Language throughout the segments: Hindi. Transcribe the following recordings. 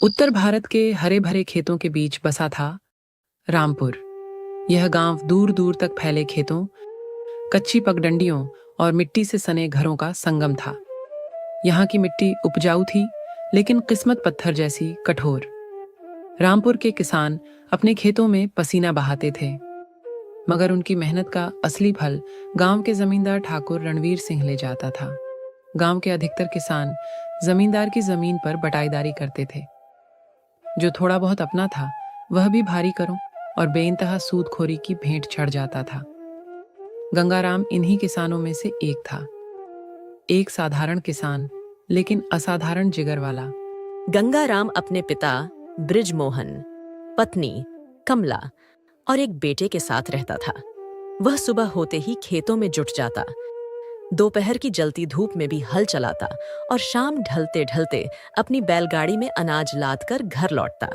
उत्तर भारत के हरे भरे खेतों के बीच बसा था रामपुर। यह गांव दूर दूर तक फैले खेतों, कच्ची पगडंडियों और मिट्टी से सने घरों का संगम था। यहाँ की मिट्टी उपजाऊ थी, लेकिन किस्मत पत्थर जैसी कठोर। रामपुर के किसान अपने खेतों में पसीना बहाते थे, मगर उनकी मेहनत का असली फल गांव के जमींदार ठाकुर रणवीर सिंह ले जाता था। गांव के अधिकतर किसान जमींदार की जमीन पर बटाईदारी करते थे। जो थोड़ा बहुत अपना था, वह भी भारी करों और बेइंतहा सूदखोरी की भेंट चढ़ जाता था। गंगाराम इन्हीं किसानों में से एक था। एक साधारण किसान, लेकिन असाधारण जिगर वाला। गंगाराम अपने पिता बृजमोहन, पत्नी कमला और एक बेटे के साथ रहता था। वह सुबह होते ही खेतों में जुट जाता, दोपहर की जलती धूप में भी हल चलाता और शाम ढलते ढलते अपनी बैलगाड़ी में अनाज लाद कर घर लौटता।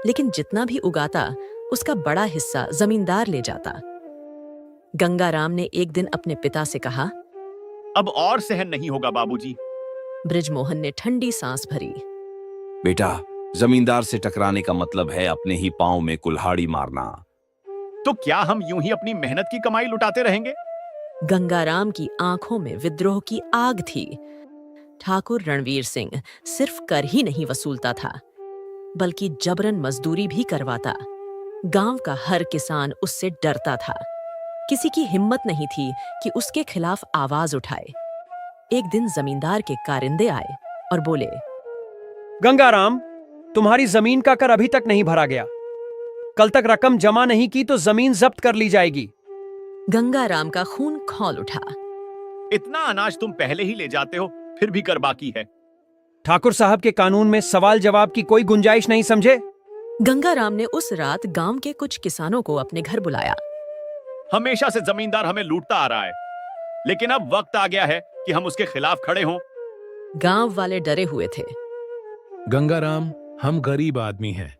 लेकिन जितना भी उगाता, उसका बड़ा हिस्सा जमींदार ले जाता। गंगाराम ने एक दिन अपने पिता से कहा, अब और सहन नहीं होगा बाबूजी। बृजमोहन ने ठंडी सांस भरी। बेटा, जमींदार से टकराने का मतलब है अपने ही पांव में कुल्हाड़ी मारना। तो क्या हम यूं ही अपनी मेहनत की कमाई लुटाते रहेंगे? गंगाराम की आंखों में विद्रोह की आग थी। ठाकुर रणवीर सिंह सिर्फ कर ही नहीं वसूलता था, बल्कि जबरन मजदूरी भी करवाता। गांव का हर किसान उससे डरता था। किसी की हिम्मत नहीं थी कि उसके खिलाफ आवाज उठाए। एक दिन जमींदार के कारिंदे आए और बोले, गंगाराम, तुम्हारी जमीन का कर अभी तक नहीं भरा गया। कल तक रकम जमा नहीं की तो जमीन जब्त कर ली जाएगी। गंगाराम का खून खौल उठा। इतना अनाज तुम पहले ही ले जाते हो, फिर भी कर बाकी है। ठाकुर साहब के कानून में सवाल जवाब की कोई गुंजाइश नहीं, समझे? गंगाराम ने उस रात गांव के कुछ किसानों को अपने घर बुलाया। हमेशा से जमींदार हमें लूटता आ रहा है, लेकिन अब वक्त आ गया है कि हम उसके खिलाफ खड़े हों। गांव वाले डरे हुए थे। गंगाराम, हम गरीब आदमी हैं।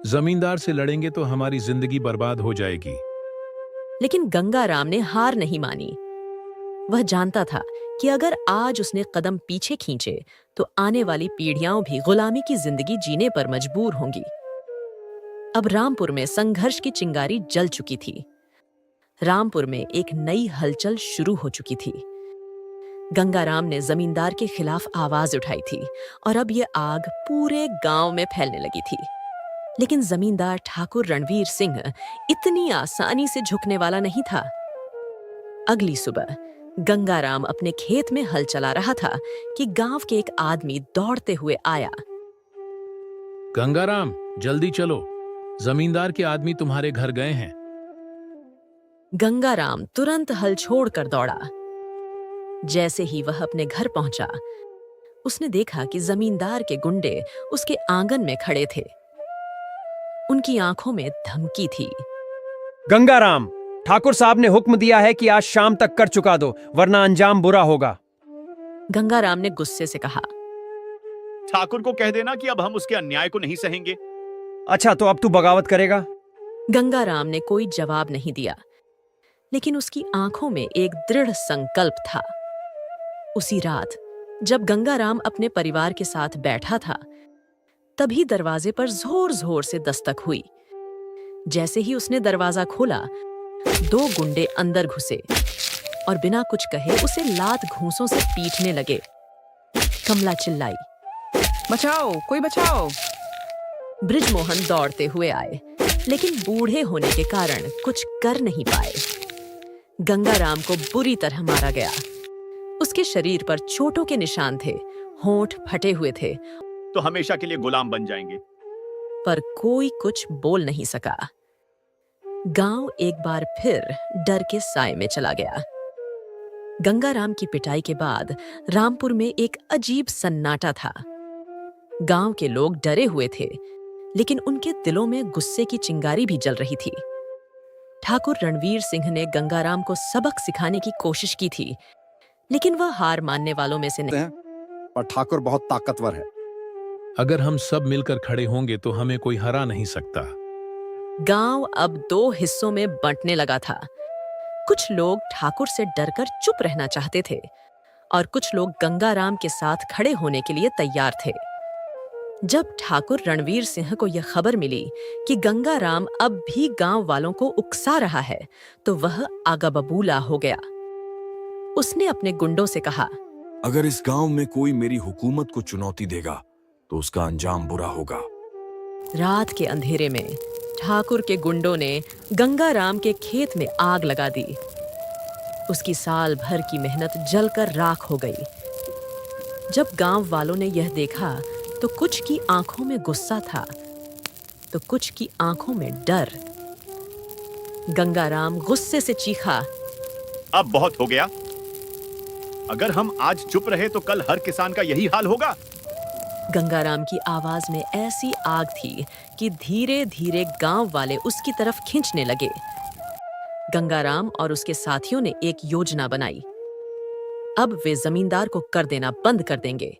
जमींदार से लड़ेंगे तो हमारी जिंदगी बर्बाद हो जाएगी। लेकिन गंगाराम ने हार नहीं मानी। वह जानता था कि अगर आज उसने कदम पीछे खींचे तो आने वाली पीढ़ियां भी गुलामी की जिंदगी जीने पर मजबूर होंगी। अब रामपुर में संघर्ष की चिंगारी जल चुकी थी। रामपुर में एक नई हलचल शुरू हो चुकी थी। गंगाराम ने जमींदार के खिलाफ आवाज उठाई थी और अब यह आग पूरे गांव में फैलने लगी थी। लेकिन जमींदार ठाकुर रणवीर सिंह इतनी आसानी से झुकने वाला नहीं था। अगली सुबह गंगाराम अपने खेत में हल चला रहा था कि गांव के एक आदमी दौड़ते हुए आया। गंगाराम, जल्दी चलो, जमींदार के आदमी तुम्हारे घर गए हैं। गंगाराम तुरंत हल छोड़कर दौड़ा। जैसे ही वह अपने घर पहुंचा, उसने देखा कि जमींदार के गुंडे उसके आंगन में खड़े थे। उनकी आंखों में धमकी थी। गंगाराम, ठाकुर साहब ने हुक्म दिया है कि आज शाम तक कर चुका दो, वरना अंजाम बुरा होगा। गंगाराम ने गुस्से से कहा, ठाकुर को कह देना कि अब हम उसके अन्याय को नहीं सहेंगे। अच्छा, तो अब तू बगावत करेगा? गंगाराम ने कोई जवाब नहीं दिया, लेकिन उसकी आंखों में एक दृढ़ संकल्प था। उसी रात जब गंगाराम अपने परिवार के साथ बैठा था, तभी दरवाजे पर जोर जोर से दस्तक हुई। जैसे ही उसने दरवाजा खोला, दो गुंडे अंदर घुसे और बिना कुछ कहे उसे लात घूंसों से पीटने लगे। कमला चिल्लाई, बचाओ, कोई बचाओ। बृजमोहन दौड़ते हुए आए, लेकिन बूढ़े होने के कारण कुछ कर नहीं पाए। गंगाराम को बुरी तरह मारा गया। उसके शरीर पर चोटों के निशान थे, होंठ फटे हुए थे, तो हमेशा के लिए गुलाम बन जाएंगे। पर कोई कुछ बोल नहीं सका। गांव एक बार फिर डर के साए में चला गया। गंगाराम की पिटाई के बाद रामपुर में एक अजीब सन्नाटा था। गांव के लोग डरे हुए थे, लेकिन उनके दिलों में गुस्से की चिंगारी भी जल रही थी। ठाकुर रणवीर सिंह ने गंगाराम को सबक सिखाने की कोशिश की थी, लेकिन वह हार मानने वालों में से नहीं। पर ठाकुर बहुत ताकतवर है। अगर हम सब मिलकर खड़े होंगे तो हमें कोई हरा नहीं सकता। गांव अब दो हिस्सों में बंटने लगा था। कुछ लोग ठाकुर से डरकर चुप रहना चाहते थे और कुछ लोग गंगाराम के साथ खड़े होने के लिए तैयार थे। जब ठाकुर रणवीर सिंह को यह खबर मिली कि गंगाराम अब भी गांव वालों को उकसा रहा है, तो वह आगा बबूला हो गया। उसने अपने गुंडों से कहा, अगर इस गांव में कोई मेरी हुकूमत को चुनौती देगा तो उसका अंजाम बुरा होगा। रात के अंधेरे में ठाकुर के गुंडों ने गंगाराम के खेत में आग लगा दी। उसकी साल भर की मेहनत जलकर राख हो गई। जब गांव वालों ने यह देखा तो कुछ की आंखों में गुस्सा था, तो कुछ की आंखों में डर। गंगाराम गुस्से से चीखा, अब बहुत हो गया। अगर हम आज चुप रहे तो कल हर किसान का यही हाल होगा। गंगाराम की आवाज में ऐसी आग थी कि धीरे धीरे गांव वाले उसकी तरफ खींचने लगे। गंगाराम और उसके साथियों ने एक योजना बनाई। अब वे जमींदार को कर देना बंद कर देंगे।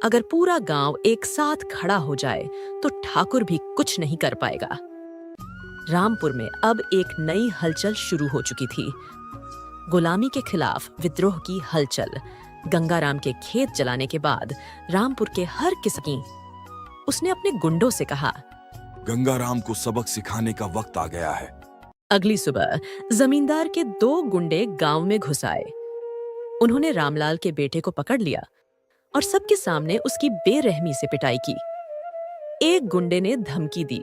अगर पूरा गांव एक साथ खड़ा हो जाए तो ठाकुर भी कुछ नहीं कर पाएगा। रामपुर में अब एक नई हलचल शुरू हो चुकी थी। गुलामी के खिलाफ विद्रोह की हलचल। गंगाराम के खेत जलाने के बाद रामपुर के हर किसी उसने अपने गुंडों से कहा, गंगाराम को सबक सिखाने का वक्त आ गया है। अगली सुबह जमींदार के 2 गुंडे गांव में घुस आए। उन्होंने रामलाल के बेटे को पकड़ लिया और सबके सामने उसकी बेरहमी से पिटाई की। एक गुंडे ने धमकी दी,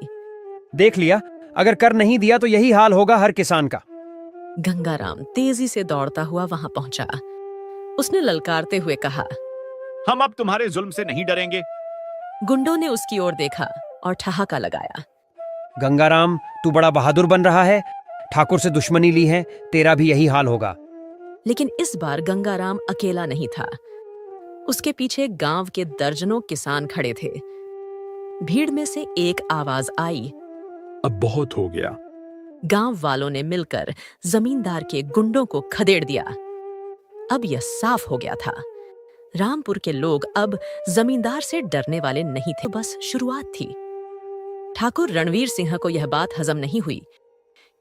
देख लिया, अगर कर नहीं दिया तो यही हाल होगा हर किसान का। गंगाराम तेजी से दौड़ता हुआ वहां पहुंचा। उसने ललकारते हुए कहा, हम अब तुम्हारे जुल्म से नहीं डरेंगे। गुंडों ने उसकी ओर देखा और ठहाका लगाया। गंगाराम, तू बड़ा बहादुर बन रहा है। ठाकुर से दुश्मनी ली है, तेरा भी यही हाल होगा। लेकिन इस बार गंगाराम अकेला नहीं था। उसके पीछे गांव के दर्जनों किसान खड़े थे। भीड़ में से एक आवाज आई, अब बहुत हो गया। गांव वालों ने मिलकर जमींदार के गुंडों को खदेड़ दिया। अब यह साफ हो गया था, रामपुर के लोग अब जमींदार से डरने वाले नहीं थे। बस शुरुआत थी। ठाकुर रणवीर सिंह को यह बात हजम नहीं हुई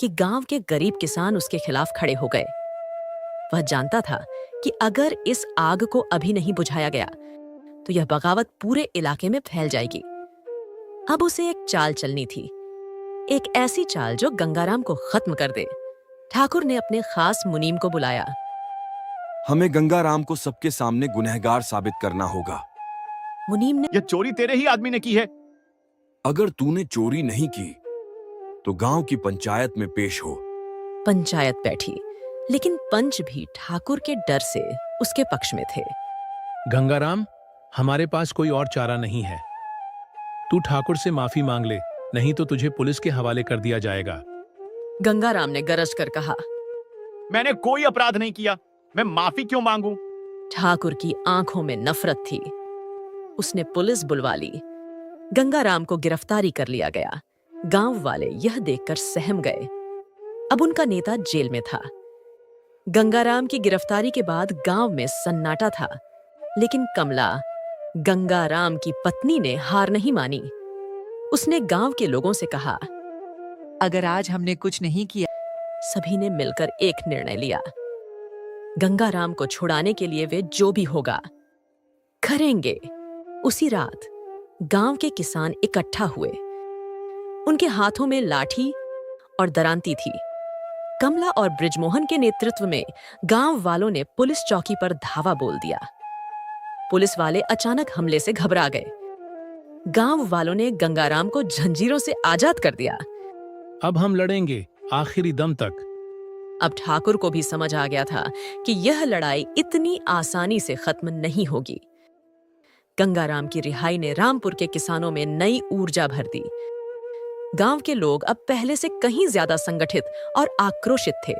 कि गांव के गरीब किसान उसके खिलाफ खड़े हो गए। वह जानता था कि अगर इस आग को अभी नहीं बुझाया गया तो यह बगावत पूरे इलाके में फैल जाएगी। अब उसे एक चाल चलनी थी, एक ऐसी चाल जो गंगाराम को खत्म कर दे। ठाकुर ने अपने खास मुनीम को बुलाया। हमें गंगाराम को सबके सामने गुनहगार साबित करना होगा। मुनीम ने यह चोरी तेरे ही आदमी ने की है। अगर तूने चोरी नहीं की तो गांव की पंचायत में पेश हो। पंचायत बैठी, लेकिन पंच भी ठाकुर के डर से उसके पक्ष में थे। गंगाराम, हमारे पास कोई और चारा नहीं है। तू ठाकुर से माफी मांग ले, नहीं तो तुझे पुलिस के हवाले कर दिया जाएगा। गंगाराम ने गरज कर कहा, मैंने कोई अपराध नहीं किया, मैं माफी क्यों मांगू? ठाकुर की आंखों में नफरत थी। उसने पुलिस बुलवा ली। गंगाराम को गिरफ्तारी कर लिया गया। गांव वाले यह देखकर सहम गए। अब उनका नेता जेल में था। गंगाराम की गिरफ्तारी के बाद गांव में सन्नाटा था, लेकिन कमला, गंगाराम की पत्नी, ने हार नहीं मानी। उसने गांव के लोगों से कहा, अगर आज हमने कुछ नहीं किया। सभी ने मिलकर एक निर्णय लिया। गंगाराम को छुड़ाने के लिए वे जो भी होगा करेंगे। उसी रात गांव के किसान इकट्ठा हुए। उनके हाथों में लाठी और दरांती थी। कमला और ब्रिजमोहन के नेतृत्व में गांव वालों ने पुलिस चौकी पर धावा बोल दिया। पुलिस वाले अचानक हमले से घबरा गए। गांव वालों ने गंगाराम को जंजीरों से आजाद कर दिया। अब हम लड़ेंगे आखिरी दम तक। अब ठाकुर को भी समझ आ गया था कि यह लड़ाई इतनी आसानी से खत्म नहीं होगी। गंगाराम की रिहाई ने रामपुर के किसानों में नई ऊर्जा भर दी। गांव के लोग अब पहले से कहीं ज्यादा संगठित और आक्रोशित थे।